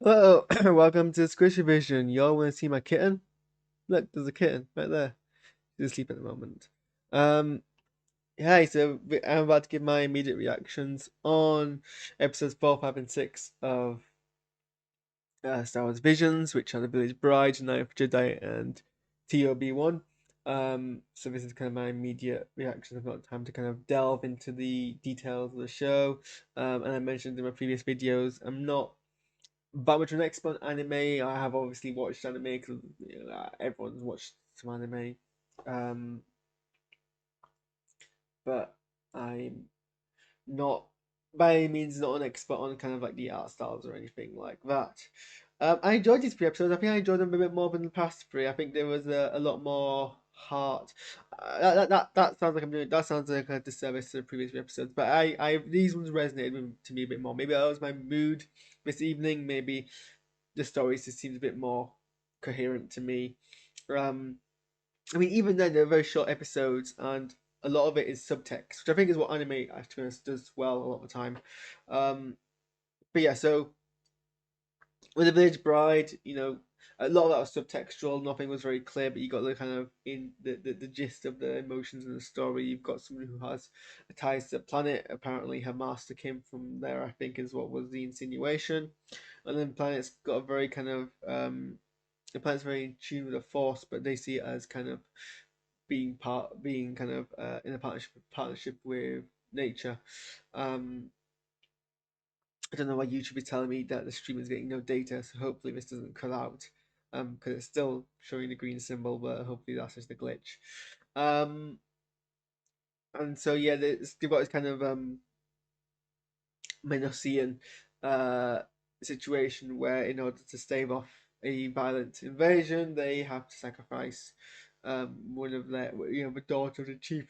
Hello, welcome to SquishiVision. Y'all want to see my kitten? Look, there's a kitten right there. She's asleep at the moment. Um, Hi, I'm about to give my immediate reactions on episodes 4, 5, and 6 of Star Wars Visions, which are The Village Bride, Ninth Jedi, and TOB1. So this is kind of my immediate reaction. I've not time to kind of delve into the details of the show. And I mentioned in my previous videos, I'm not that much of an expert on anime. I have obviously watched anime because everyone's watched some anime, um, but I'm not by any means not an expert on kind of like the art styles or anything like that. I enjoyed these three episodes. I think I enjoyed them a bit more than the past three. I think there was a lot more heart. That sounds like I'm doing. That sounds like a disservice to the previous three episodes. But these ones resonated to me a bit more. Maybe that was my mood this evening. Maybe the stories just seems a bit more coherent to me. Um, I mean, even then they're very short episodes, and a lot of it is subtext, which I think is what anime actually does well a lot of the time. Um, but yeah, so with the Village Bride, a lot of that was subtextual. Nothing was very clear, but you got the kind of in the gist of the emotions in the story. You've got someone who has a ties to the planet. Apparently, her master came from there. I think is what was the insinuation, and then planet's got a very kind of the planet's very in tune with the Force, but they see it as kind of being kind of in a partnership with nature. Um, I don't know why YouTube is telling me that the stream is getting no data, so hopefully this doesn't cut out. Because it's still showing the green symbol, but hopefully that's just a glitch. Um, and so yeah, they've got this kind of Minos-ian situation where in order to stave off a violent invasion, they have to sacrifice one of their, the daughter of the chief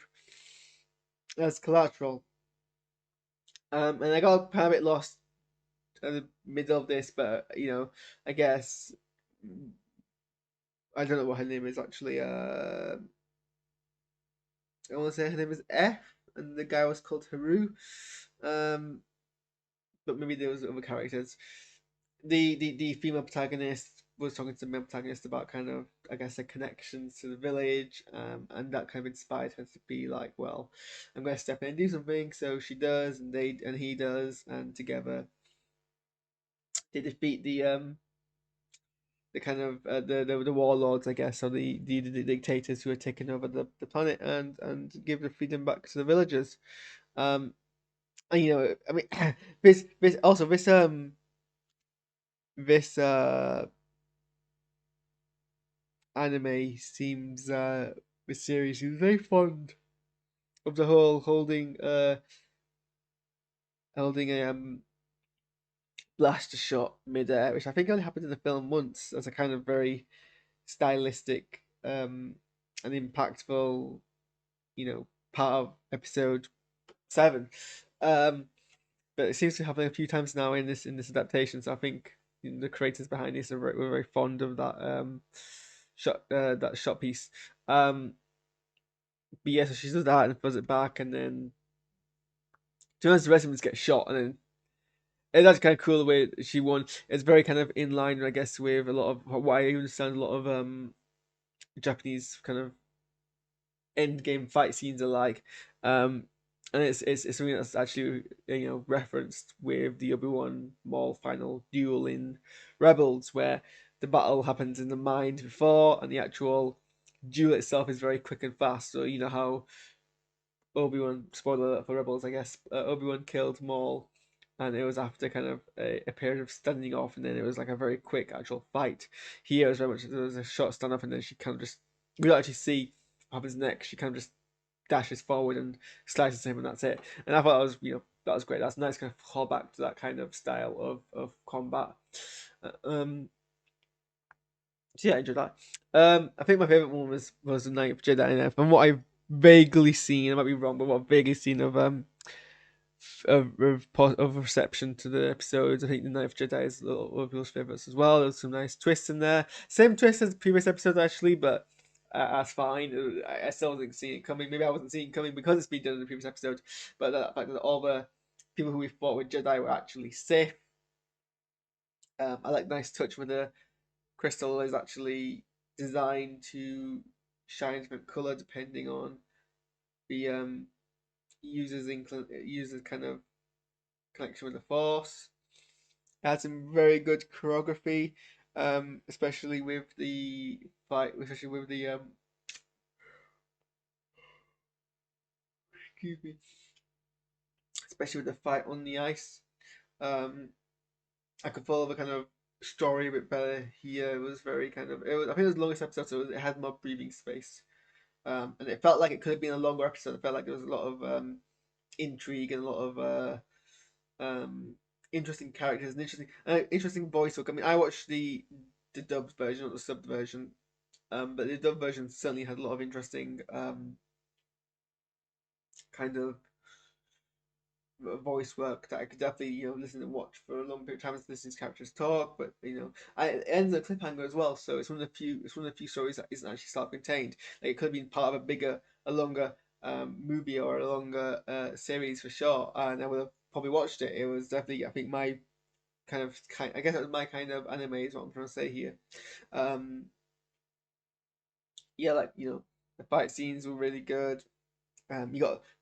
as collateral. And I got a bit lost in the middle of this, but I guess I don't know what her name is actually. I want to say her name is F, and the guy was called Haru. Um, but maybe there was other characters. The female protagonist was talking to the male protagonist about kind of I guess the connections to the village, and that kind of inspired her to be like, well, I'm going to step in and do something. So she does, and he does, and together they defeat the kind of the warlords, I guess, or the dictators who are taking over the planet, and give the freedom back to the villagers. Um, and I mean, this anime seems this series is very fond of the whole holding a blaster shot mid-air, which I think only happened in the film once as a kind of very stylistic and impactful, part of episode 7. Um, but it seems to happen a few times now in this adaptation. So I think the creators behind this were very fond of that shot piece. But yeah, so she does that and throws it back, and then to be honest, the rest of them just get shot, and then that's kind of cool the way she won. It's very kind of in line, I guess, with a lot of what I understand. A lot of Japanese kind of end game fight scenes are like. And it's something that's actually referenced with the Obi-Wan Maul final duel in Rebels, where the battle happens in the mind before, and the actual duel itself is very quick and fast. So you know how Obi-Wan, spoiler alert for Rebels, I guess, Obi-Wan killed Maul, and it was after kind of a period of standing off, and then it was like a very quick actual fight. Here it was very much there was a short standoff, and then she kind of just we don't actually see what happens next. She kind of just dashes forward and slices him, and that's it. And I thought that was that was great. That's a nice kind of callback to that kind of style of combat. Uh, um, so yeah, I enjoyed that. I think my favorite one was the Ninth Jedi, and from what I've vaguely seen, I might be wrong, but what I've vaguely seen of reception to the episodes. I think the Ninth Jedi is a little of people's favorites as well. There's some nice twists in there. Same twist as the previous episodes actually, but that's fine. I still wasn't seeing it coming. Maybe I wasn't seeing it coming because it's been done in the previous episode. But the fact that all the people who we fought with Jedi were actually Sith, I like the nice touch where the crystal is actually designed to shine different color depending on the user's kind of connection with the force. It had some very good choreography, especially with the fight, especially with the excuse me, especially with the fight on the ice. Um, I could follow the kind of story a bit better here. It was very kind of it was. I think it was the longest episode, so it had more breathing space. And it felt like it could have been a longer episode. It felt like there was a lot of intrigue and a lot of interesting characters and interesting voice work. I mean, I watched the dubbed version, not the subbed version, but the dubbed version certainly had a lot of interesting kind of voice work that I could definitely listen and watch for a long period of time to listen to characters talk. But it ends on a cliffhanger as well, so it's one of the few stories that isn't actually self-contained. Like it could have been part of a longer movie or a longer series for sure, and I would have probably watched it. It was definitely, I think, my I guess it was my kind of anime is what I'm trying to say here. Um, yeah, like the fight scenes were really good.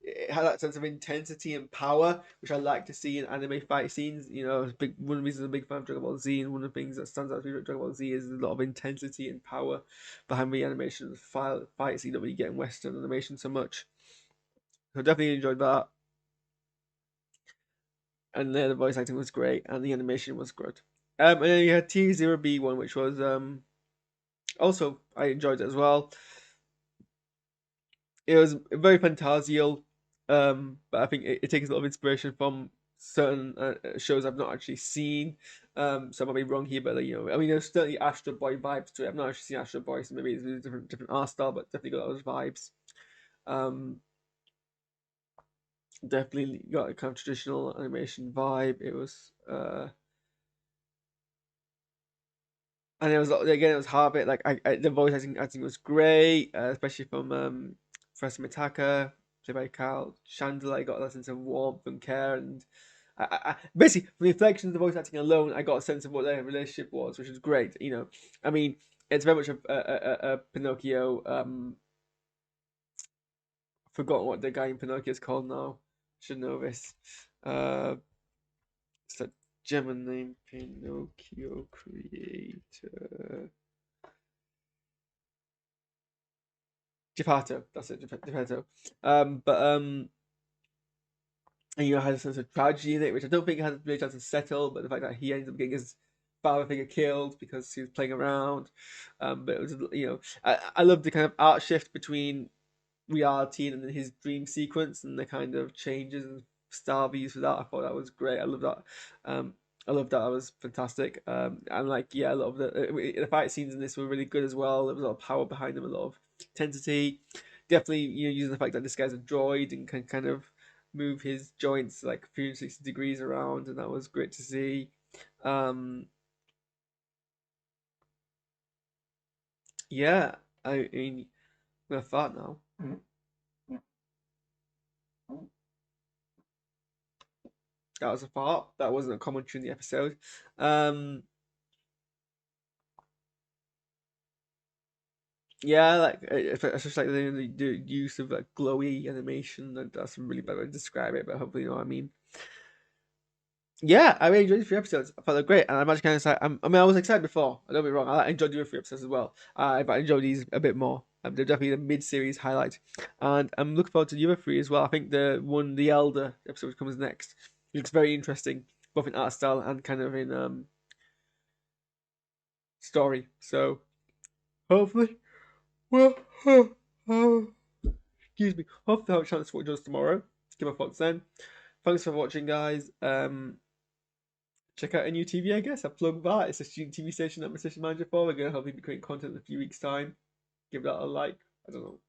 It had that sense of intensity and power, which I like to see in anime fight scenes. One of the reasons I'm a big fan of Dragon Ball Z, and one of the things that stands out to me about Dragon Ball Z is a lot of intensity and power behind the animation of fights you don't really get in Western animation so much. So definitely enjoyed that. And the voice acting was great, and the animation was good. And then you had T0B1, which was also I enjoyed it as well. It was very fantasial, but I think it takes a lot of inspiration from certain shows I've not actually seen. So I might be wrong here, but I mean, there's certainly Astro Boy vibes to it. I've not actually seen Astro Boy, so maybe it's a different art style, but definitely got those vibes. Um, Definitely got a kind of traditional animation vibe. It was and it was again, it was hard bit. Like the voice acting was great, especially from Professor Mitaka, played by Carl Chandler. I got that sense of warmth and care, and basically from the inflections of the voice acting alone, I got a sense of what their relationship was, which was great. I mean, it's very much a Pinocchio. Forgotten what the guy in Pinocchio is called now. Should know this. It's that German name, Pinocchio creator. Geppetto, that's it, Geppetto. But and had a sense of tragedy in it, which I don't think had really chance to settle. But the fact that he ended up getting his father figure killed because he was playing around. But it was I love the kind of art shift between reality and then his dream sequence and the kind of changes and style they used for that. I thought that was great. I love that. I love that. That was fantastic. And like, yeah, a lot of the fight scenes in this were really good as well. There was a lot of power behind them, a lot of intensity. Definitely, using the fact that this guy's a droid and can kind of move his joints like 360 degrees around, and that was great to see. Yeah, I mean, I'm gonna fart now. That was a fart. That wasn't a commentary in the episode. Um, yeah, like especially like the use of like glowy animation. That's a really bad way to describe it, but hopefully you know what I mean. Yeah, I really enjoyed the 3 episodes. I thought they were great, and I'm actually kind of excited. I mean, I was excited before. I don't be wrong. I enjoyed the 3 episodes as well. But I enjoyed these a bit more. They're definitely the mid-series highlight, and I'm looking forward to the other three as well. I think the Elder episode which comes next looks very interesting, both in art style and kind of in story. So hopefully, well, excuse me. Hopefully, I'll have a chance to watch those tomorrow. Give my thoughts then. Thanks for watching, guys. Check out a new TV, I guess. I plug that. It's a student TV station I'm a station manager for. We're going to hopefully be creating content in a few weeks' time. Give that a like. I don't know.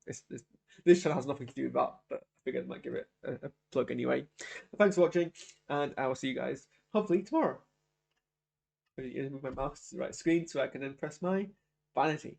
This channel has nothing to do with that, but I figured I might give it a plug anyway. Thanks for watching, and I will see you guys hopefully tomorrow. I'm going to move my mouse to the right screen so I can then press my vanity.